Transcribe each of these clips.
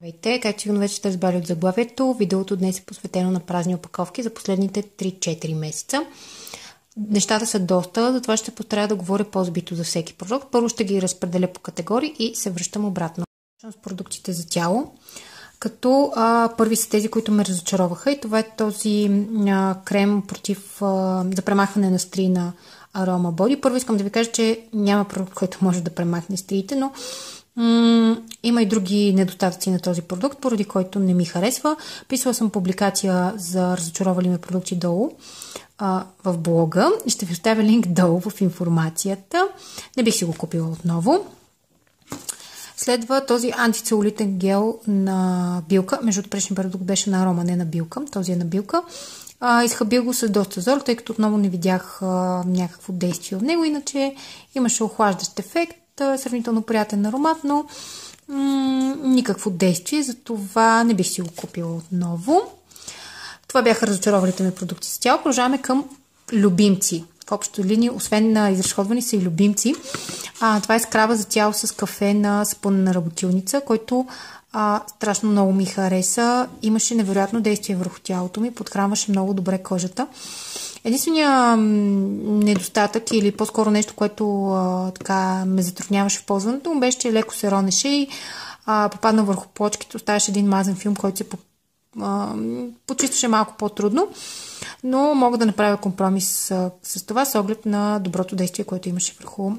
Здравейте, както сигурно вече сте разбрали от заглавието, видеото днес е посветено на празни опаковки за последните 3-4 месеца. Нещата са доста, затова ще постарая да говоря по-збито за всеки продукт. Първо ще ги разпределя по категории и се връщам обратно с продуктите за тяло. Като първи са тези, които ме разочароваха, и това е този крем против за премахване на стрии на Aroma Body. Първо искам да ви кажа, че няма продукт, който може да премахне стриите, но има и други недостатъци на този продукт, поради който не ми харесва. Писала съм публикация за разочаровали ме продукти долу в блога. Ще ви оставя линк долу в информацията. Не бих си го купила отново. Следва този антицелулитен гел на Билка. Между предишния продукт беше на Арома, не на Билка. Този е на Билка. Изхабил го с доста зор, тъй като отново не видях някакво действие от него. Иначе имаше охлаждащ ефект, сравнително приятен аромат, но никакво действие, затова не бих си го купила отново. Това бяха разочаровалите ме продукти с тяло. Продължаваме към любимци. В общото линия, освен на изразходвани, са и любимци. Това е скраба за тяло с кафе на сапунена работилница, който страшно много ми хареса. Имаше невероятно действие върху тялото ми, подхранваше много добре кожата. Единственият недостатък, или по-скоро нещо, което така ме затрудняваше в ползването му, беше, че леко се ронеше и попадна върху плочките. Оставаше един мазен филм, който се почистваше малко по-трудно, но мога да направя компромис с това, с оглед на доброто действие, което имаше върху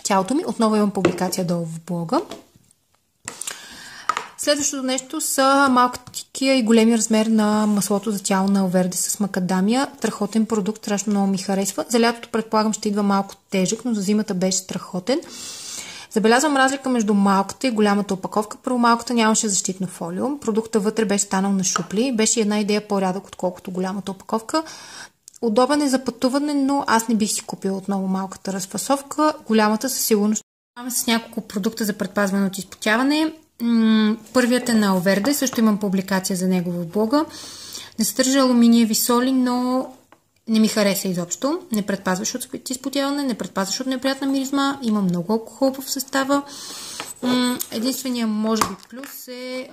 тялото ми. Отново имам публикация долу в блога. Следващото нещо са малкия и големи размер на маслото за тяло на Оверде с макадамия. Страхотен продукт, страшно много ми харесва. За лятото предполагам ще идва малко тежък, но за зимата беше страхотен. Забелязвам разлика между малката и голямата опаковка. Първо, малката нямаше защитно фолио. Продуктът вътре беше станал на шупли. Беше една идея по-рядък, отколкото голямата опаковка. Удобен е за пътуване, но аз не бих си купила отново малката разфасовка. Голямата със сигурност. Имаме с няколко продукта за предпазване от изпотяване. Първият е на Оверде, също имам публикация за него в блога. Не съдържа алуминиеви соли, но не ми хареса изобщо. Не предпазваш от изпотяване, не предпазваш от неприятна миризма, има много алкохол в състава. Единственият, може би, плюс е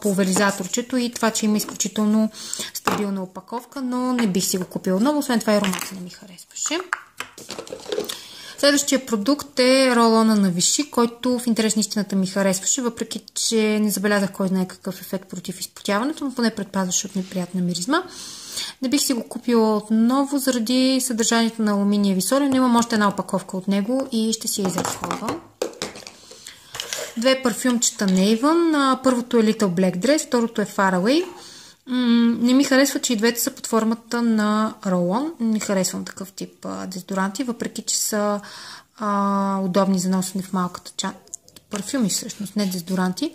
пулверизаторчето и това, че има изключително стабилна опаковка, но не бих си го купила отново. Освен това, ароматът не ми харесваше. Следващия продукт е ролона на Виши, който в интерес на истината ми харесваше, въпреки че не забелязах кой знае какъв ефект против изпотяването, но поне предпазваше от неприятна миризма. Не бих си го купила отново заради съдържанието на алуминиеви соли, но имам още една опаковка от него и ще си я изразходвам. Две парфюмчета на Avon. Първото е Little Black Dress, второто е Far Away. Не ми харесва, че и двете са под формата на ролон. Не харесвам такъв тип дезодоранти, въпреки че са удобни за носене в малката част. Парфюми всъщност, не дезодоранти.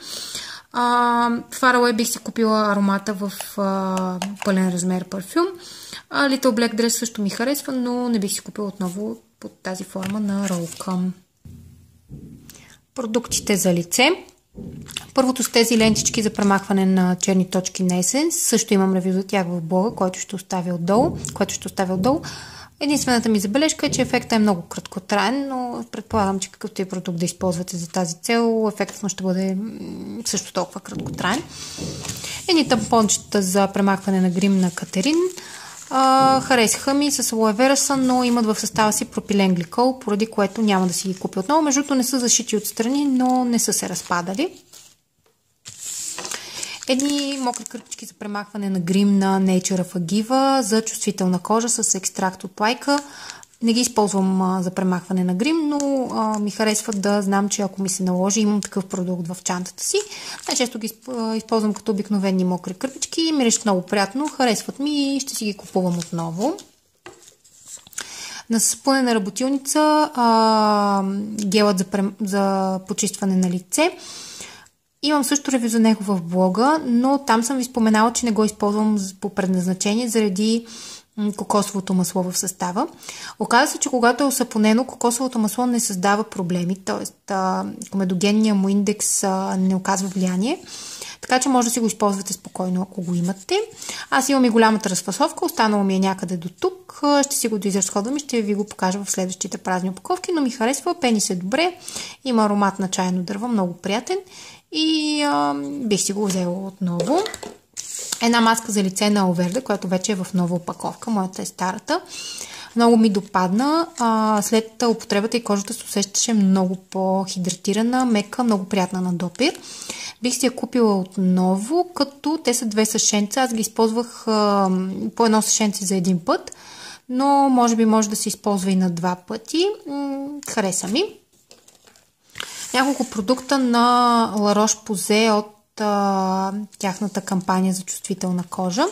Far Away бих си купила аромата в пълен размер парфюм. Little Black Dress също ми харесва, но не бих си купила отново под тази форма на ролка. Продуктите за лице. Първото с тези лентички за премахване на черни точки на есенс. Също имам ревю за тях в блога, който ще оставя отдолу. Единствената ми забележка е, че ефектът е много краткотраен, но предполагам, че какъвто и продукт да използвате за тази цел, ефектът му ще бъде също толкова краткотраен. Едни тампончета за премахване на грим на Катерин. Харесаха ми, с алоe вера са, но имат в състава си пропилен гликол, поради което няма да си ги купя отново. Между другото не са зашити отстрани, но не са се разпадали. Едни мокри кърпички за премахване на грим на Nature of Agiva за чувствителна кожа с екстракт от лайка. Не ги използвам за премахване на грим, но ми харесва да знам, че ако ми се наложи, имам такъв продукт в чантата си. Най-често ги използвам като обикновени мокри кърпички. Миришат много приятно, харесват ми и ще си ги купувам отново. На сапунена работилница гелът за почистване на лице. Имам също ревю за него в блога, но там съм ви споменала, че не го използвам по предназначение заради кокосовото масло в състава. Оказва се, че когато е осапонено, кокосовото масло не създава проблеми, т.е. комедогенният му индекс не оказва влияние, така че може да си го използвате спокойно, ако го имате. Аз имам и голямата разфасовка, останало ми е някъде до тук. Ще си го доизразходвам и ще ви го покажа в следващите празни опаковки, но ми харесва, пени се добре, има аромат на чайно дърво, много приятен и бих си го взела отново. Една маска за лице на Алверде, която вече е в нова опаковка, моята е старата. Много ми допадна. След употребата и кожата се усещаше много по-хидратирана, мека, много приятна на допир. Бих си я купила отново, като те са 2 съшенца. Аз ги използвах по едно съшенце за един път, но може би може да се използва и на 2 пъти. Хареса ми. Няколко продукта на La Roche-Posay от тяхната кампания за чувствителна кожа.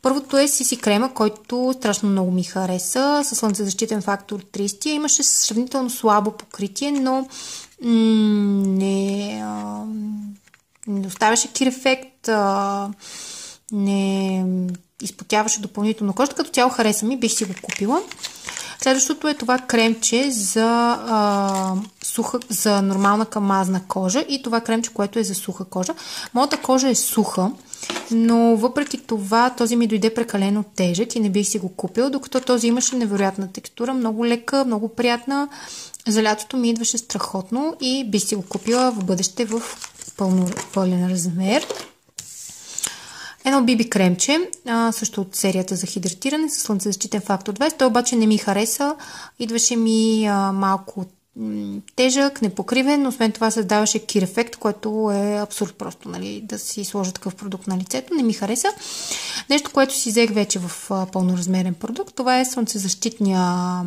Първото е CC крема, който страшно много ми хареса, със слънцезащитен фактор 30. Имаше сравнително слабо покритие, но не оставяше кир ефект, не изпотяваше допълнително кожата. Като цяло хареса ми, бих си го купила. Следващото е това кремче за нормална камазна кожа и това кремче, което е за суха кожа. Моята кожа е суха, но въпреки това този ми дойде прекалено тежък и не бих си го купил, докато този имаше невероятна текстура, много лека, много приятна. За лятото ми идваше страхотно и бих си го купила в бъдеще в пълен размер. Едно BB кремче, също от серията за хидратиране с слънцезащитен фактор 20. Той обаче не ми хареса. Идваше ми малко тежък, непокривен, но освен това създаваше кир ефект, което е абсурд просто, нали, да си сложа такъв продукт на лицето. Не ми хареса. Нещо, което си взех вече в пълноразмерен продукт, това е слънцезащитния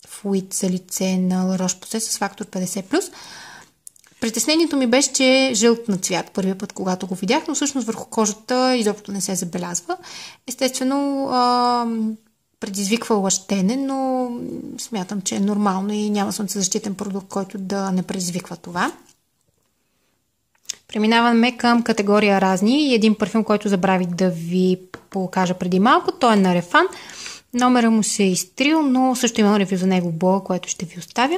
флуид за лице на La Roche-Posay с фактор 50+. Притеснението ми беше, че е жълт на цвят първия път, когато го видях, но всъщност върху кожата изобщо не се забелязва. Естествено, предизвиква лъщене, но смятам, че е нормално и няма слънцезащитен продукт, който да не предизвиква това. Преминаваме към категория разни и един парфюм, който забравих да ви покажа преди малко. Той е на Рефан. Номера му се е изтрил, но също имам ревю за него в блога, което ще ви оставя.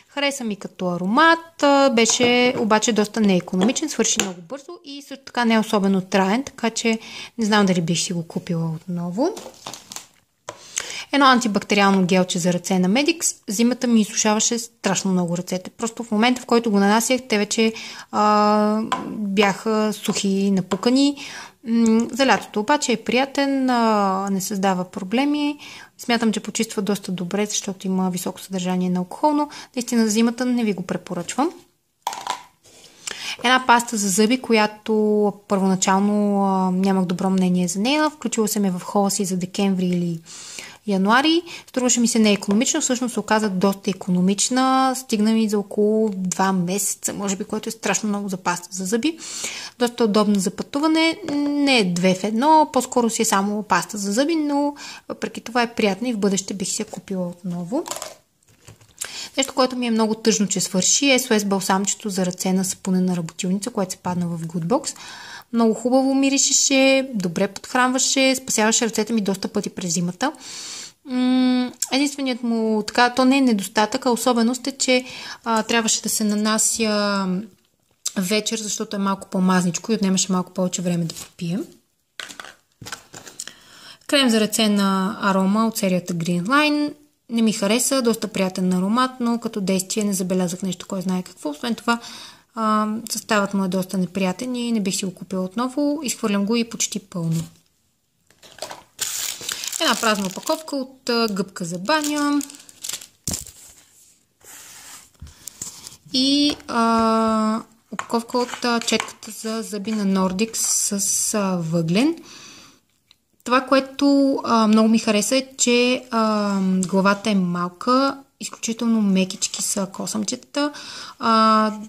Хареса ми като аромат, беше обаче доста неекономичен, свърши много бързо и също така не е особено траен, така че не знам дали бих си го купила отново. Едно антибактериално гелче за ръце на Medix. Зимата ми изсушаваше страшно много ръцете. Просто в момента, в който го нанасях, те вече бяха сухи и напукани. За лятото обаче е приятен, не създава проблеми. Смятам, че почиства доста добре, защото има високо съдържание на алкохол, но наистина за зимата не ви го препоръчвам. Една паста за зъби, която първоначално нямах добро мнение за нея. Включила се ме в хола си за декември или януари. Струваше ми се неекономично, всъщност се оказа доста икономична. Стигна ми за около 2 месеца, може би, което е страшно много за паста за зъби. Доста удобна за пътуване. Не е 2 в 1, по-скоро си е само паста за зъби, но въпреки това е приятна и в бъдеще бих си я купила отново. Нещо, което ми е много тъжно, че свърши, е SOS балсамчето за ръце на сапунена работилница, което се падна в Goodbox. Много хубаво миришеше, добре подхранваше, спасяваше ръцете ми доста пъти през зимата. Единственият му, така, то не е недостатък, а особеност е, че трябваше да се нанася вечер, защото е малко по-мазничко и отнемаше малко повече време да попием. Крем за ръце на Арома от серията Green Line. Не ми хареса, доста приятен аромат, но като действие не забелязах нещо, кой знае какво. Освен това, съставът му е доста неприятен и не бих си го купила отново. Изхвърлям го и почти пълно. Една празна опаковка от гъбка за баня. И опаковка от четката за зъби на Nordic с въглен. Това, което много ми хареса е, че главата е малка, изключително мекички са косъмчетата,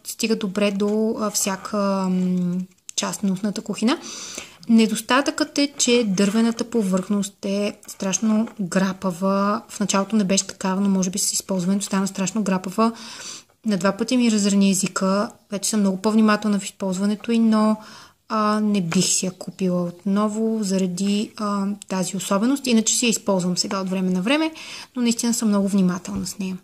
стига добре до всяка част на устната кухина. Недостатъкът е, че дървената повърхност е страшно грапава. В началото не беше такава, но може би с използването стана страшно грапава. На 2 пъти ми разрани езика. Вече съм много по-внимателна в използването й, но не бих си я купила отново заради тази особеност. Иначе си я използвам сега от време на време, но наистина съм много внимателна с нея.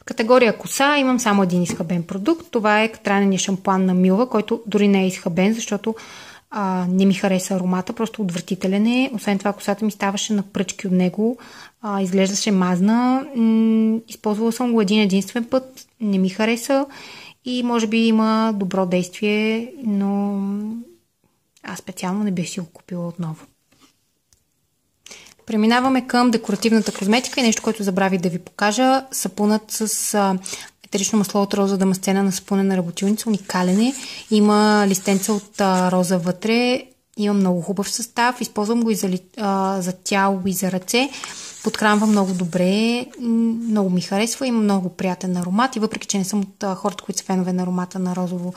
В категория коса имам само един изхабен продукт. Това е катранения шампуан на Милва, който дори не е изхабен, защото не ми хареса аромата, просто отвратителен е. Освен това, косата ми ставаше на пръчки от него. Изглеждаше мазна. Използвала съм го един единствен път. Не ми хареса. и може би има добро действие, но аз специално не бих си го купила отново. Преминаваме към декоративната козметика и нещо, което забравих да ви покажа. Сапунът с етерично масло от роза дамасцена на сапунена работилница. Уникален е. Има листенца от роза вътре. Има много хубав състав. Използвам го и за тяло и за ръце. Подхранва много добре. Много ми харесва. Има много приятен аромат. И въпреки, че не съм от хората, които са фенове на аромата на розово,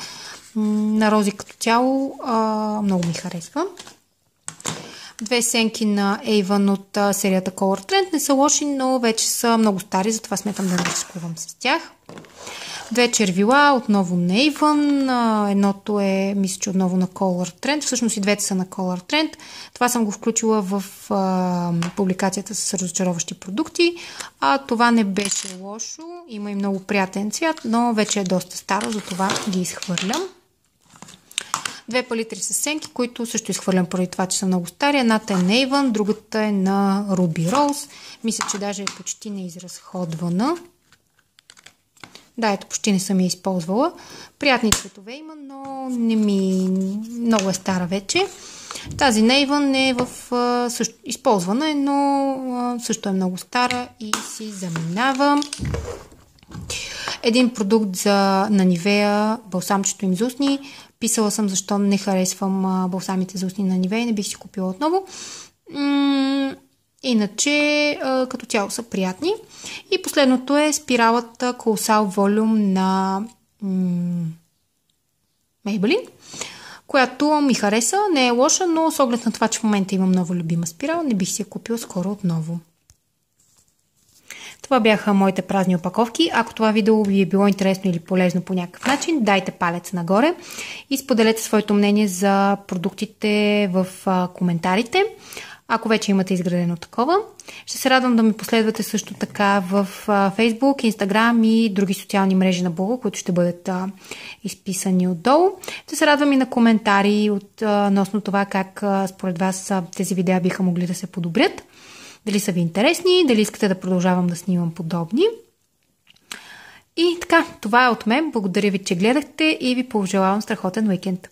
на рози като цяло, много ми харесва. 2 сенки на Avon от серията Color Trend. Не са лоши, но вече са много стари, затова смятам да не рискувам с тях. 2 червила, отново на Avon. Едното е, мисля, че отново на Color Trend. Всъщност и двете са на Color Trend. Това съм го включила в публикацията с разочароващи продукти. Това не беше лошо. Има и много приятен цвят, но вече е доста старо, затова ги изхвърлям. 2 палитри с сенки, които също изхвърлям поради това, че са много стари. Едната е на Avon, другата е на Ruby Rose. Мисля, че даже е почти неизразходвана. Да, ето, почти не съм я използвала. Приятни цветове има, но не ми... много е стара вече. Тази на Avon е също използвана, но също е много стара и си заминавам. Един продукт на Nivea, балсамчето им за устни. Писала съм защо не харесвам балсамите за устни на Nivea и не бих си купила отново. Иначе като цяло са приятни. И последното е спиралата Colossal Volume на Maybelline, която ми хареса. Не е лоша, но с оглед на това, че в момента имам много любима спирала, не бих си я купила скоро отново. Това бяха моите празни опаковки. Ако това видео ви е било интересно или полезно по някакъв начин, дайте палец нагоре и споделете своето мнение за продуктите в коментарите, ако вече имате изградено такова. Ще се радвам да ме последвате също така в Facebook, Instagram и други социални мрежи на блога, които ще бъдат изписани отдолу. Ще се радвам и на коментари относно това как според вас тези видеа биха могли да се подобрят. Дали са ви интересни, дали искате да продължавам да снимам подобни. И така, това е от мен. Благодаря ви, че гледахте и ви пожелавам страхотен уикенд.